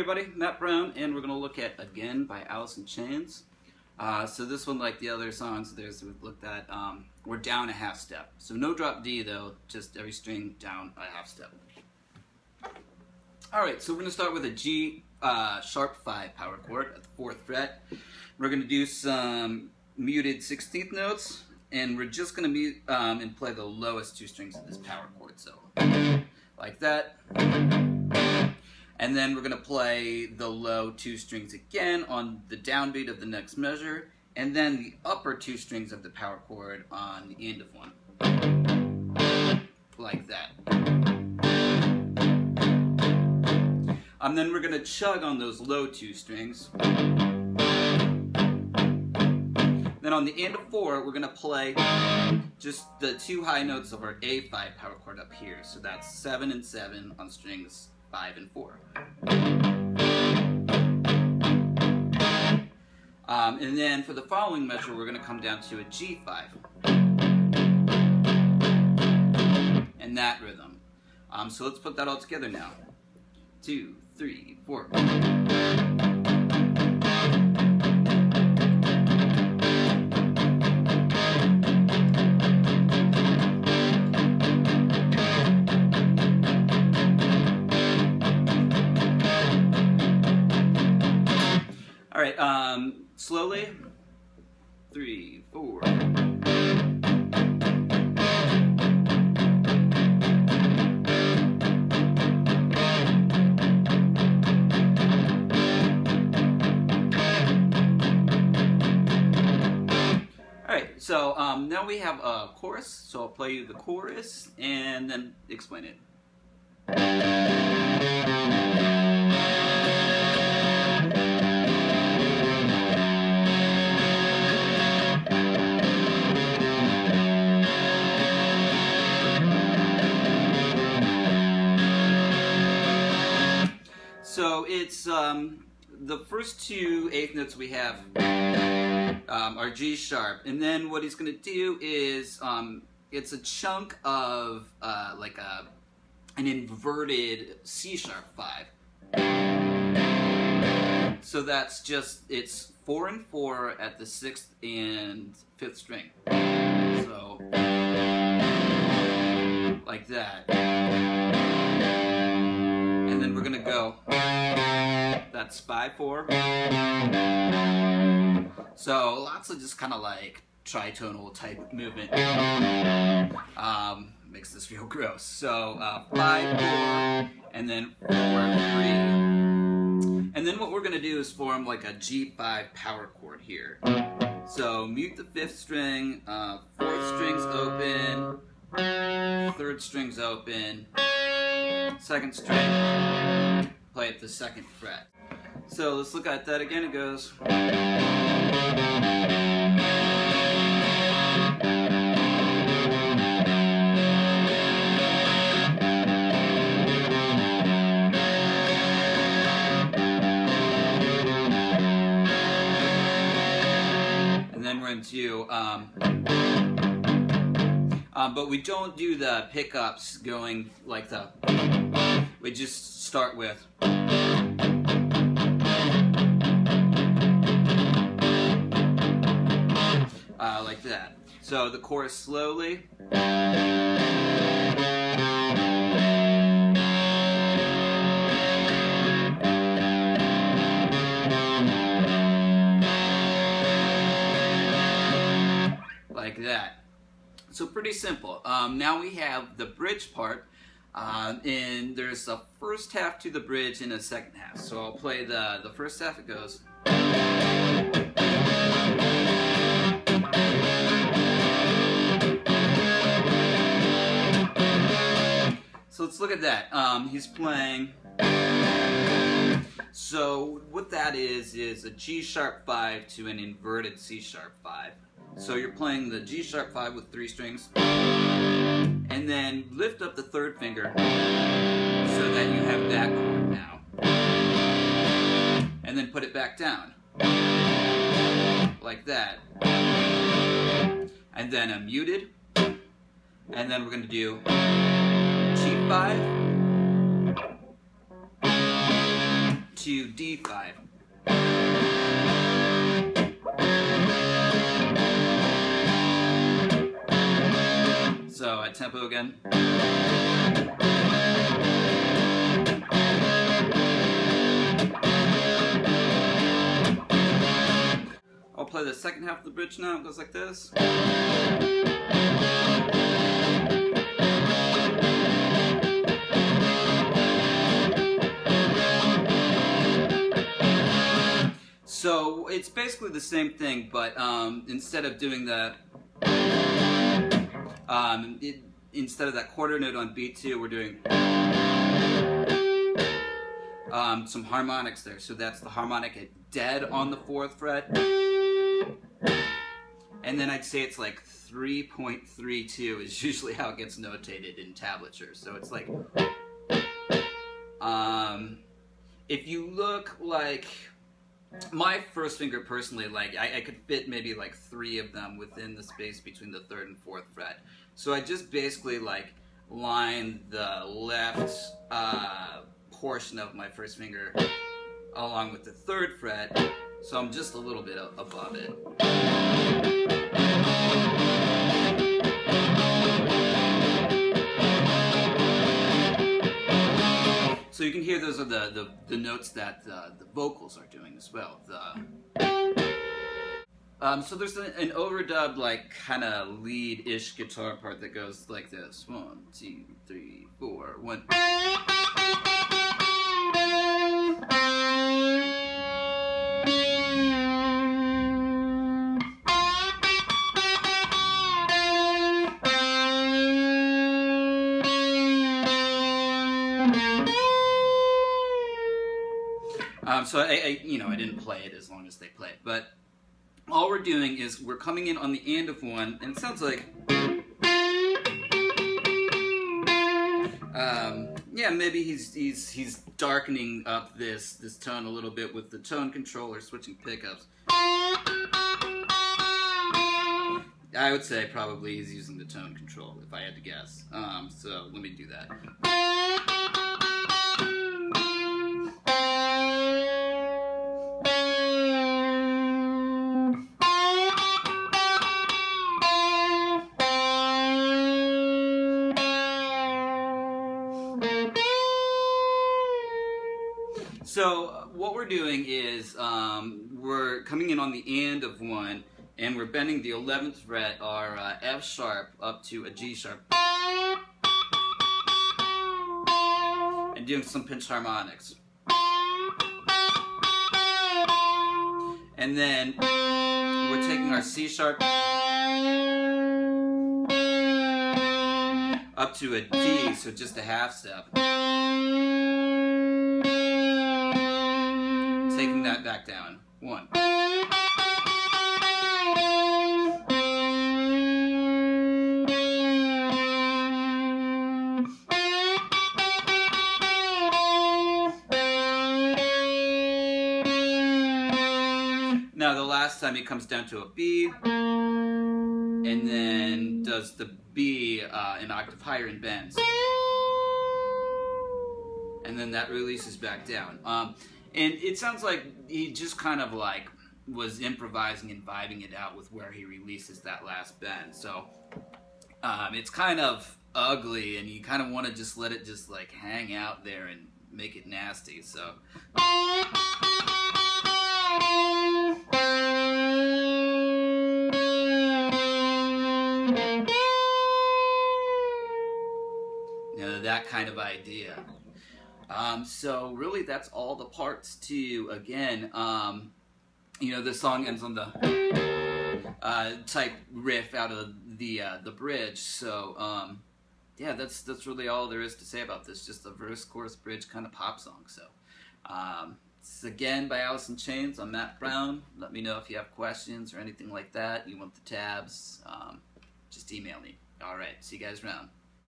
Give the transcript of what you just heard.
everybody, Matt Brown, and we're going to look at Again by Alice in Chains. So this one, like the other songs we've looked at, we're down a half step. So no drop D though, just every string down a half step. Alright, so we're going to start with a G sharp 5 power chord at the 4th fret. We're going to do some muted 16th notes, and we're just going to mute and play the lowest 2 strings of this power chord. So like that. And then we're going to play the low 2 strings again on the downbeat of the next measure, and then the upper 2 strings of the power chord on the end of one. Like that. Then we're going to chug on those low 2 strings. Then on the end of 4, we're going to play just the 2 high notes of our A5 power chord up here. So that's 7 and 7 on strings 5 and 4. And then for the following measure, we're going to come down to a G5. And that rhythm. So let's put that all together now. 2, 3, 4. Alright, slowly. 3, 4. Alright, so now we have a chorus, so I'll play you the chorus and then explain it. So it's the first 2 eighth notes we have are G sharp, and then what he's going to do is it's a chunk of like an inverted C sharp 5. So that's just, it's 4 and 4 at the 6th and 5th string. So like that. And then we're going to go, that's 5, 4. So lots of just kind of like tritonal type movement. Makes this feel gross. So 5, 4, and then 4, 3. And then what we're going to do is form like a G5 power chord here. So mute the 5th string, 4th string's open, 3rd string's open, 2nd string, play at the 2nd fret. So let's look at that again. It goes. And then we're into, but we don't do the pickups going like the, we just start with. Like that. So the chorus slowly. Like that. So pretty simple. Now we have the bridge part, and there's a first half to the bridge and a second half. So I'll play the first half. It goes. So let's look at that. He's playing. So what that is a G sharp 5 to an inverted C sharp 5. So you're playing the G sharp 5 with 3 strings, and then lift up the 3rd finger so that you have that chord now, and then put it back down like that, and then a muted, and then we're going to do G5, to D5. So at tempo again. I'll play the second half of the bridge now. It goes like this. So it's basically the same thing, but instead of doing the instead of that quarter note on beat 2, we're doing some harmonics there. So that's the harmonic at dead on the 4th fret, and then I'd say it's like 3.32 is usually how it gets notated in tablature. So it's like if you look like my first finger personally, like I could fit maybe like 3 of them within the space between the 3rd and 4th fret. So I just basically like line the left portion of my first finger along with the 3rd fret, so I'm just a little bit above it. So you can hear those are the notes that the vocals are doing as well. So there's an overdub, like kind of lead-ish guitar part that goes like this: 1, 2, 3, 4, 1. So I didn't play it as long as they play it, but all we're doing is we're coming in on the end of one, and it sounds like, yeah, maybe he's darkening up this tone a little bit with the tone controller, switching pickups. I would say probably he's using the tone control if I had to guess. So let me do that. So what we're doing is we're coming in on the end of one, and we're bending the 11th fret, our F sharp, up to a G sharp, and doing some pinch harmonics. And then we're taking our C sharp up to a D, so just a half step. Taking that back down. 1. Now the last time he comes down to a B, and then does the B an octave higher and bends. And then that releases back down. And it sounds like he just kind of like was improvising and vibing it out with where he releases that last bend. So it's kind of ugly, and you kind of want to just let it just like hang out there and make it nasty. So that kind of idea. So really that's all the parts to, again, the song ends on the type riff out of the bridge. So yeah, that's really all there is to say about this. Just a verse, chorus, bridge kind of pop song. So it's again by Alice in Chains. I'm Matt Brown. Let me know if you have questions or anything like that. You want the tabs, just email me. All right, see you guys around.